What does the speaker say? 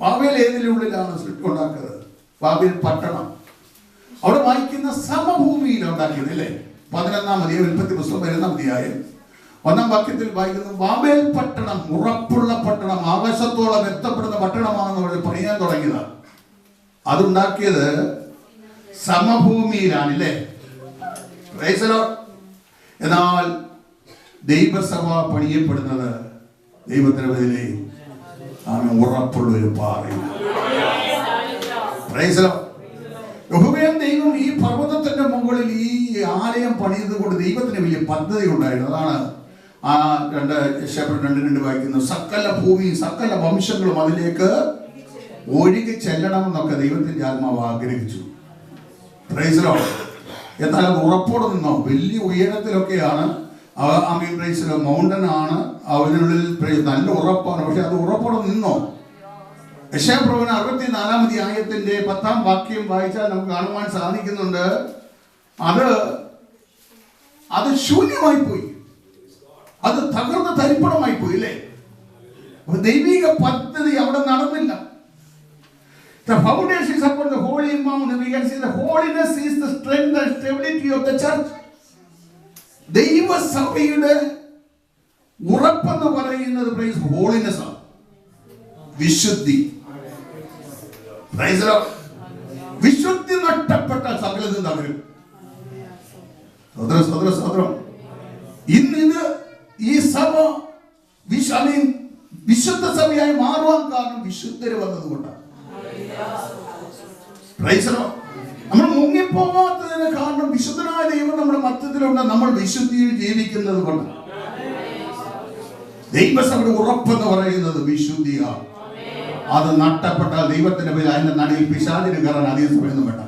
Babel ഏതിൻ്റെ ഉള്ളിലാണ് ഉണ്ടാക്കുന്നത്? ബാബേൽ പട്ടണം. അവിടെ വായിക്കുന്ന സമഭൂമിയിൽ ഉണ്ടാക്കിയത് അല്ലേ? 11-ാം അധ്യായം ഉൽപ്പത്തി പുസ്തകം 11-ാം അധ്യായം 1-ാം വാക്യത്തിൽ വായിക്കുന്നു, ബാബേൽ പട്ടണം ഉറപ്പുള്ള പട്ടണം, ആകാശത്തോളം എത്തപ്പെടുന്ന പട്ടണമാണെന്ന് പറഞ്ഞ് പണിയാൻ തുടങ്ങിയതാണ്. അതുണ്ടാക്കിയത് സമഭൂമിയിലാണല്ലേ? എന്നാൽ ദൈവസഭ പണിയപ്പെടുന്നത് ദൈവത്തിലെ ഉറപ്പുള്ള ഒരു പാറയിൽ. ദൈവം ഈ പർവ്വതത്തിന്റെ മുകളിൽ ഈ ആലയം പണിയത് കൊണ്ട് ദൈവത്തിന് വലിയ പദ്ധതി ഉണ്ടായിരുന്നു. അതാണ് ആ 2:2 വായിക്കുന്നു, സകല ഭൂമിയും സകല വംശങ്ങളും അതിലേക്ക് ഒഴുകി ചെല്ലണമെന്നൊക്കെ ദൈവത്തിന്റെ ആത്മാവ് ആഗ്രഹിച്ചു. എന്നാൽ അത് ഉറപ്പോടെ നിന്നോ? വലിയ ഉയരത്തിലൊക്കെയാണ്, മൗണ്ടൻ ആണ്, അതിനുള്ളിൽ നല്ല ഉറപ്പാണ്. പക്ഷെ അത് ഉറപ്പോടെ നിന്നോ? യെശയ്യാപ്രവചനം 64-ാം അധ്യായത്തിന്റെ 10-ാം വാക്യം വായിച്ചാൽ നമുക്ക് കാണുവാൻ സാധിക്കുന്നുണ്ട്, അത് ശൂന്യമായി പോയി, അത് തകർന്ന തരിപ്പണമായി പോയി അല്ലേ? ദൈവിക പദ്ധതി അവിടെ നടന്നില്ല. The foundation is upon the holy mountain, and we can see the holiness is the strength and stability of the church. ദൈവസഭയുടെ ഉറപ്പെന്ന് പറയുന്നത് ഹോളിനെസ് ആണ്, വിശുദ്ധി. വിശുദ്ധി നഷ്ടപ്പെട്ട സകലതും തകരും. സഹോദരം, ഇന്ന് ഈ സഭ വിശുദ്ധ സഭയായി മാറുവാൻ കാരണം വിശുദ്ധര് വന്നതുകൊണ്ടാണ്. നമ്മൾ മുങ്ങിപ്പോകാത്തതിന് കാരണം വിശുദ്ധനായ ദൈവം നമ്മുടെ മധ്യത്തിലുണ്ട്. നമ്മൾ വിശുദ്ധിയിൽ ജീവിക്കുന്നത് കൊണ്ട്. ദൈവസഭയുടെ ഉറപ്പെന്ന് പറയുന്നത് വിശുദ്ധിയാണ്. അത് നഷ്ടപ്പെട്ടാൽ ദൈവത്തിന്റെ പേര് അതിന്റെ നടുവിൽ പിശാചിന് കയറാൻ അധികം സമയമൊന്നും വേണ്ട.